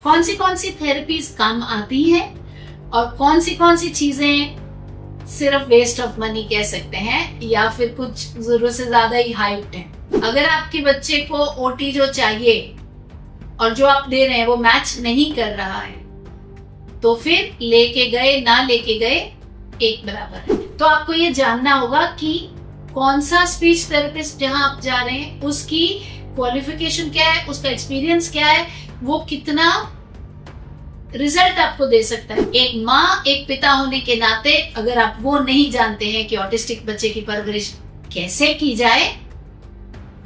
कौन सी थेरेपीज काम आती हैं और कौन सी चीजें सिर्फ वेस्ट ऑफ मनी कह सकते हैं या फिर कुछ जरूरत से ज्यादा ही हाइप्ड हैं। अगर आपके बच्चे को ओटी जो चाहिए और जो आप दे रहे हैं वो मैच नहीं कर रहा है तो फिर लेके गए ना लेके गए एक बराबर है। तो आपको ये जानना होगा कि कौन सा स्पीच थेरेपिस्ट जहां आप जा रहे हैं उसकी क्वालिफिकेशन क्या है, उसका एक्सपीरियंस क्या है, वो कितना रिजल्ट आपको दे सकता है। एक माँ एक पिता होने के नाते अगर आप वो नहीं जानते हैं कि ऑटिस्टिक बच्चे की परवरिश कैसे की जाए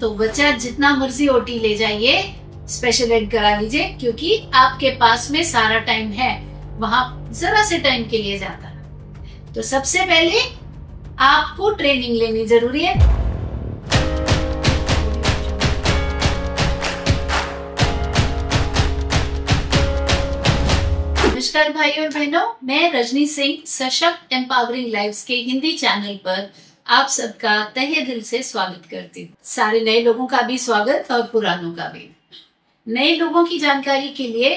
तो बच्चा जितना मर्जी ओटी ले जाइए, स्पेशल एड करा लीजिए, क्योंकि आपके पास में सारा टाइम है, वहां जरा से टाइम के लिए जाता है। तो सबसे पहले आपको ट्रेनिंग लेनी जरूरी है। नमस्कार भाई और बहनों, मैं रजनी सिंह सशक्त एम्पावरिंग लाइव्स के हिंदी चैनल पर आप सबका तहे दिल से स्वागत करती हूँ। सारे नए लोगों का भी स्वागत और पुरानों का भी। नए लोगों की जानकारी के लिए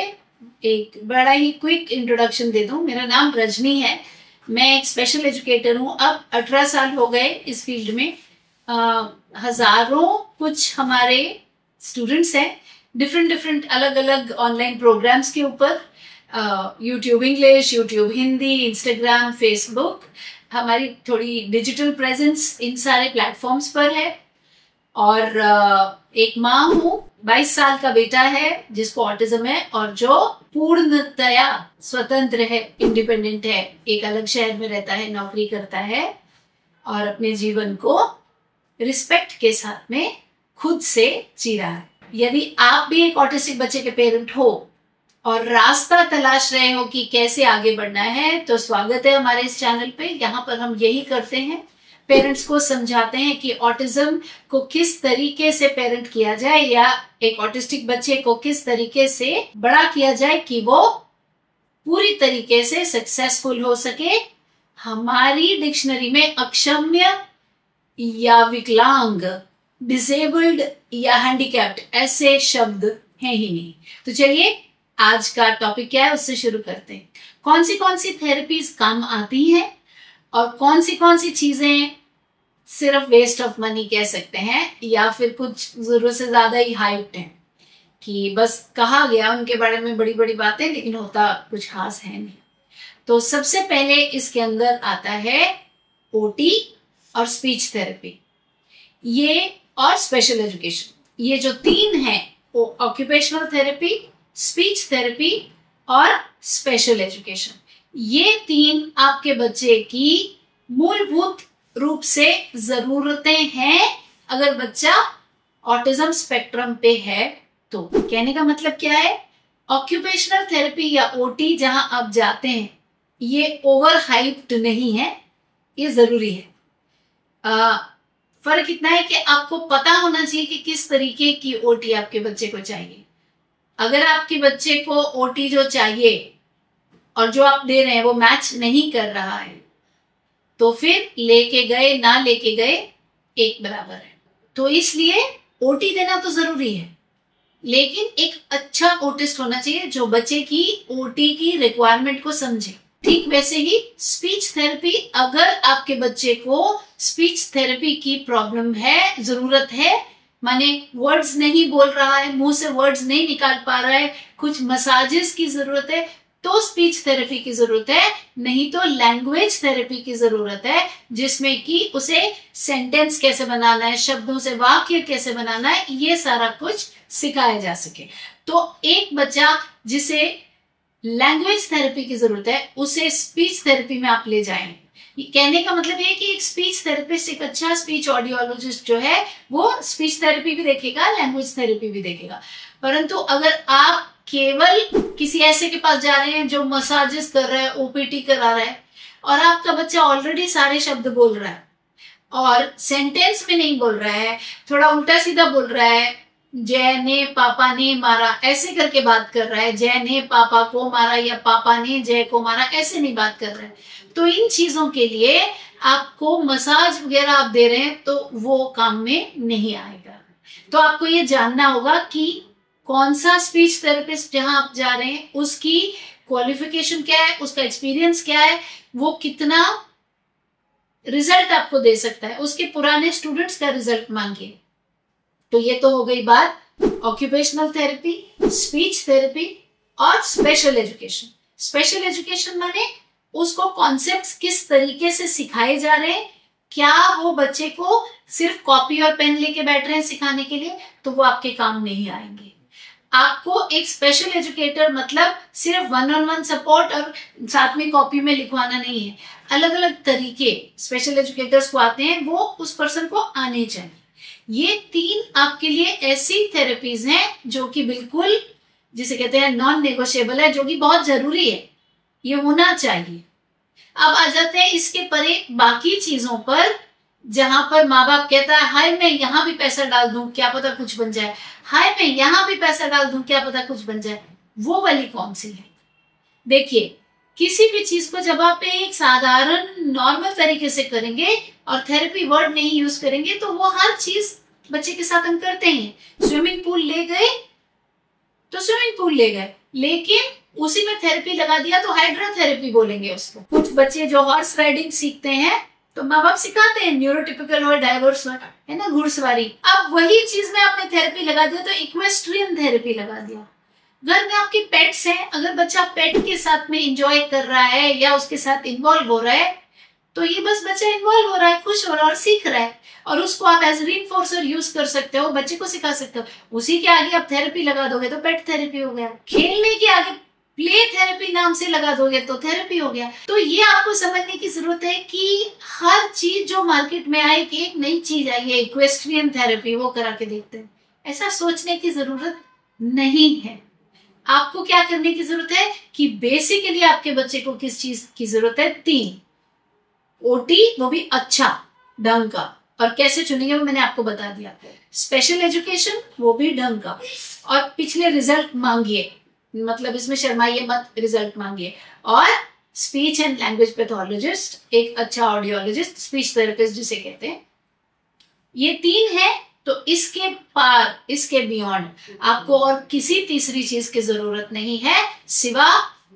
एक बड़ा ही क्विक इंट्रोडक्शन दे दूं। मेरा नाम रजनी है, मैं एक स्पेशल एजुकेटर हूँ। अब 18 साल हो गए इस फील्ड में। हजारों कुछ हमारे स्टूडेंट्स हैं डिफरेंट अलग अलग ऑनलाइन प्रोग्राम्स के ऊपर। YouTube English, YouTube Hindi, Instagram, Facebook, हमारी थोड़ी डिजिटल प्रेजेंस इन सारे प्लेटफॉर्म्स पर है। और एक माँ हूँ, 22 साल का बेटा है जिसको ऑटिज्म है और जो पूर्णतया स्वतंत्र है, इंडिपेंडेंट है, एक अलग शहर में रहता है, नौकरी करता है और अपने जीवन को रिस्पेक्ट के साथ में खुद से जी रहा है। यदि आप भी एक ऑटिस्टिक बच्चे के पेरेंट हो और रास्ता तलाश रहे हो कि कैसे आगे बढ़ना है तो स्वागत है हमारे इस चैनल पे। यहाँ पर हम यही करते हैं, पेरेंट्स को समझाते हैं कि ऑटिज्म को किस तरीके से पेरेंट किया जाए या एक ऑटिस्टिक बच्चे को किस तरीके से बड़ा किया जाए कि वो पूरी तरीके से सक्सेसफुल हो सके। हमारी डिक्शनरी में अक्षम्य या विकलांग, डिसेबल्ड या हैंडीकैप्ड ऐसे शब्द हैं ही नहीं। तो चलिए आज का टॉपिक क्या है उससे शुरू करते हैं। कौन सी थेरेपीज काम आती हैं और कौन सी चीजें सिर्फ वेस्ट ऑफ मनी कह सकते हैं या फिर कुछ जरूरत से ज्यादा ही हाइप्ड हैं कि बस कहा गया उनके बारे में बड़ी बड़ी बातें लेकिन होता कुछ खास है नहीं। तो सबसे पहले इसके अंदर आता है ओटी और स्पीच थेरेपी, ये और स्पेशल एजुकेशन। ये जो तीन हैं वो ऑक्यूपेशनल थेरेपी, स्पीच थेरेपी और स्पेशल एजुकेशन, ये तीन आपके बच्चे की मूलभूत रूप से जरूरतें हैं अगर बच्चा ऑटिज्म स्पेक्ट्रम पे है तो। कहने का मतलब क्या है, ऑक्यूपेशनल थेरेपी या ओटी जहां आप जाते हैं ये ओवर हाइप्ड नहीं है, ये जरूरी है। फर्क इतना है कि आपको पता होना चाहिए कि किस तरीके की ओटी आपके बच्चे को चाहिए। अगर आपके बच्चे को ओटी जो चाहिए और जो आप दे रहे हैं वो मैच नहीं कर रहा है तो फिर लेके गए ना लेके गए एक बराबर है। तो इसलिए ओटी देना तो जरूरी है, लेकिन एक अच्छा ओटिस्ट होना चाहिए जो बच्चे की ओटी की रिक्वायरमेंट को समझे। ठीक वैसे ही स्पीच थेरेपी, अगर आपके बच्चे को स्पीच थेरेपी की प्रॉब्लम है, जरूरत है, माने वर्ड्स नहीं बोल रहा है, मुंह से वर्ड्स नहीं निकाल पा रहा है, कुछ मसाजेस की जरूरत है तो स्पीच थेरेपी की जरूरत है, नहीं तो लैंग्वेज थेरेपी की जरूरत है जिसमें कि उसे सेंटेंस कैसे बनाना है, शब्दों से वाक्य कैसे बनाना है, ये सारा कुछ सिखाया जा सके। तो एक बच्चा जिसे लैंग्वेज थेरेपी की जरूरत है उसे स्पीच थेरेपी में आप ले जाएं। कहने का मतलब ये है कि एक स्पीच थेरेपिस्ट, एक अच्छा स्पीच ऑडियोलॉजिस्ट जो है वो स्पीच थेरेपी भी देखेगा, लैंग्वेज थेरेपी भी देखेगा। परंतु अगर आप केवल किसी ऐसे के पास जा रहे हैं जो मसाजेस कर रहा है, ओपीटी करा रहा है और आपका बच्चा ऑलरेडी सारे शब्द बोल रहा है और सेंटेंस में नहीं बोल रहा है, थोड़ा उल्टा सीधा बोल रहा है, जय ने पापा ने मारा ऐसे करके बात कर रहा है, जय ने पापा को मारा या पापा ने जय को मारा ऐसे नहीं बात कर रहा है, तो इन चीजों के लिए आपको मसाज वगैरह आप दे रहे हैं तो वो काम में नहीं आएगा। तो आपको ये जानना होगा कि कौन सा स्पीच थेरेपिस्ट जहां आप जा रहे हैं उसकी क्वालिफिकेशन क्या है, उसका एक्सपीरियंस क्या है, वो कितना रिजल्ट आपको दे सकता है, उसके पुराने स्टूडेंट्स का रिजल्ट मांगिए। तो ये तो हो गई बात ऑक्यूपेशनल थेरेपी, स्पीच थेरेपी और स्पेशल एजुकेशन। स्पेशल एजुकेशन माने उसको कॉन्सेप्ट्स किस तरीके से सिखाए जा रहे हैं, क्या वो बच्चे को सिर्फ कॉपी और पेन लेके बैठ रहे हैं सिखाने के लिए, तो वो आपके काम नहीं आएंगे। आपको एक स्पेशल एजुकेटर मतलब सिर्फ 1-on-1 सपोर्ट और साथ में कॉपी में लिखवाना नहीं है। अलग अलग तरीके स्पेशल एजुकेटर्स को आते हैं, वो उस पर्सन को आने चाहिए। ये 3 आपके लिए ऐसी थेरेपीज हैं जो कि बिल्कुल जिसे कहते हैं नॉन नेगोशिएबल है, जो कि बहुत जरूरी है, ये होना चाहिए। अब आ जाते हैं इसके परे बाकी चीजों पर, जहां पर माँ बाप कहता है हाय मैं यहाँ भी पैसा डाल दूं क्या पता कुछ बन जाए, हाय मैं यहाँ भी पैसा डाल दूं क्या पता कुछ बन जाए, वो वाली कौन सी है? देखिए, किसी भी चीज को जब आप एक साधारण नॉर्मल तरीके से करेंगे और थेरेपी वर्ड नहीं यूज करेंगे तो वो हर चीज बच्चे के साथ हम करते हैं। स्विमिंग पूल ले गए तो स्विमिंग पूल ले गए, लेकिन उसी में थेरेपी लगा दिया तो हाइड्रोथेरेपी बोलेंगे उसको। कुछ बच्चे जो हॉर्स राइडिंग सीखते हैं तो माँ बाप सिखाते हैं न्यूरोटिपिकल और डाइवर्स है ना, घुड़सवारी। अब वही चीज में आपने थेरेपी लगा दिया तो इक्वेस्ट्रियन थेरेपी लगा दिया। घर में आपके पेट्स हैं, अगर बच्चा पेट के साथ में एंजॉय कर रहा है या उसके साथ इन्वॉल्व हो रहा है तो ये बस बच्चा इन्वॉल्व हो रहा है, खुश हो रहा है और सीख रहा है, और उसको आप एज रीइंफोर्सर यूज कर सकते हो, बच्चे को सिखा सकते हो। उसी के आगे आप थेरेपी लगा दोगे तो पेट थेरेपी हो गया। खेलने के आगे प्ले थेरेपी नाम से लगा दोगे तो थेरेपी हो गया। तो ये आपको समझने की जरूरत है कि हर चीज जो मार्केट में आई कि एक नई चीज आई है इक्वेस्ट्रियन थेरेपी, वो करा के देखते हैं, ऐसा सोचने की जरूरत नहीं है। आपको क्या करने की जरूरत है कि बेसिकली आपके बच्चे को किस चीज की जरूरत है? 3 ओटी, वो भी अच्छा ढंग का, और कैसे चुनेंगे वो मैंने आपको बता दिया। स्पेशल एजुकेशन, वो भी ढंग का, और पिछले रिजल्ट मांगिए, मतलब इसमें शर्माइए मत, रिजल्ट मांगिए। और स्पीच एंड लैंग्वेज पैथोलॉजिस्ट, एक अच्छा ऑडियोलॉजिस्ट, स्पीच थेरेपिस्ट जिसे कहते हैं, ये 3 है। तो इसके पार, इसके बियॉन्ड आपको और किसी तीसरी चीज की जरूरत नहीं है सिवा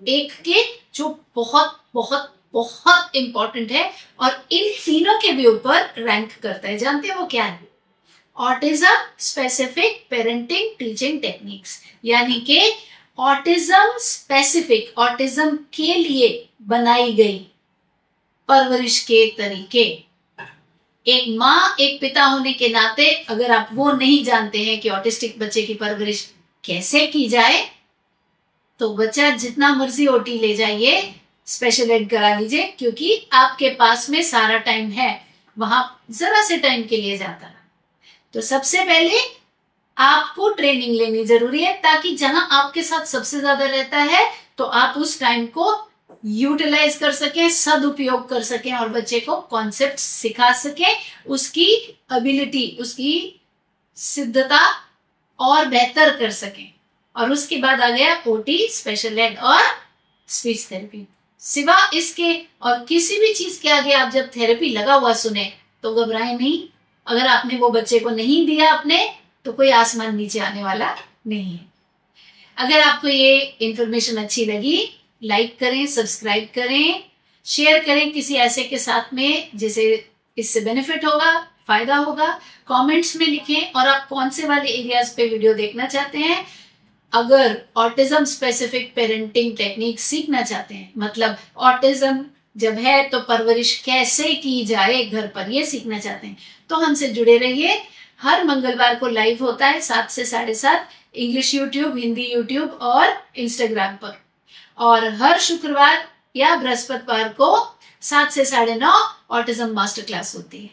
एक के, जो बहुत बहुत बहुत इंपॉर्टेंट है और इन तीनों के भी ऊपर रैंक करता है। जानते हैं वो क्या है? Autism specific parenting teaching techniques, यानी कि ऑटिज्म स्पेसिफिक, ऑटिज्म के लिए बनाई गई परवरिश के तरीके। एक माँ एक पिता होने के नाते अगर आप वो नहीं जानते हैं कि ऑटिस्टिक बच्चे की परवरिश कैसे की जाए, तो बच्चा जितना मर्जी ओटी ले जाइए, स्पेशल एड करा लीजिए, क्योंकि आपके पास में सारा टाइम है, वहां जरा से टाइम के लिए जाता है। तो सबसे पहले आपको ट्रेनिंग लेनी जरूरी है, ताकि जहां आपके साथ सबसे ज्यादा रहता है तो आप उस टाइम को यूटिलाइज कर सकें, सदुपयोग कर सकें और बच्चे को कॉन्सेप्ट सिखा सकें, उसकी एबिलिटी, उसकी सिद्धता और बेहतर कर सकें। और उसके बाद आ गया ओटी, स्पेशल एड और स्पीच थेरेपी। सिवा इसके और किसी भी चीज के आगे आप जब थेरेपी लगा हुआ सुने तो घबराएं नहीं। अगर आपने वो बच्चे को नहीं दिया अपने, तो कोई आसमान नीचे आने वाला नहीं है। अगर आपको ये इंफॉर्मेशन अच्छी लगी, लाइक करें, सब्सक्राइब करें, शेयर करें किसी ऐसे के साथ में जिसे इससे बेनिफिट होगा, फायदा होगा। कमेंट्स में लिखें और आप कौन से वाले एरियाज पे वीडियो देखना चाहते हैं। अगर ऑटिज्म स्पेसिफिक पेरेंटिंग टेक्निक सीखना चाहते हैं, मतलब ऑटिज्म जब है तो परवरिश कैसे की जाए घर पर, ये सीखना चाहते हैं, तो हमसे जुड़े रहिए। हर मंगलवार को लाइव होता है 7 से 7:30 इंग्लिश यूट्यूब, हिंदी यूट्यूब और इंस्टाग्राम पर, और हर शुक्रवार या बृहस्पतिवार को 7 से 9:30 ऑटिज्म मास्टर क्लास होती है,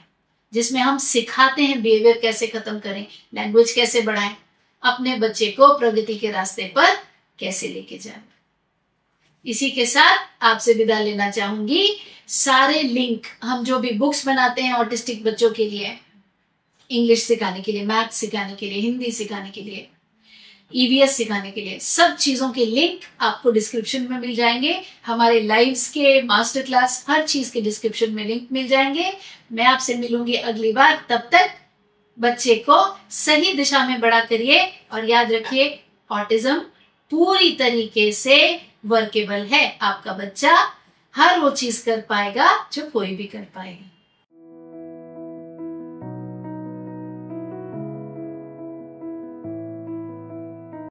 जिसमें हम सिखाते हैं बिहेवियर कैसे खत्म करें, लैंग्वेज कैसे बढ़ाएं, अपने बच्चे को प्रगति के रास्ते पर कैसे लेके जाएं। इसी के साथ आपसे विदा लेना चाहूंगी। सारे लिंक, हम जो भी बुक्स बनाते हैं ऑटिस्टिक बच्चों के लिए, इंग्लिश सिखाने के लिए, मैथ सिखाने के लिए, हिंदी सिखाने के लिए, ईवीएस सिखाने के लिए, सब चीजों के लिंक आपको डिस्क्रिप्शन में मिल जाएंगे। हमारे लाइव्स के, मास्टर क्लास, हर चीज के डिस्क्रिप्शन में लिंक मिल जाएंगे। मैं आपसे मिलूंगी अगली बार। तब तक बच्चे को सही दिशा में बड़ा करिए और याद रखिए, ऑटिज्म पूरी तरीके से वर्केबल है। आपका बच्चा हर वो चीज कर पाएगा जो कोई भी कर पाएगा।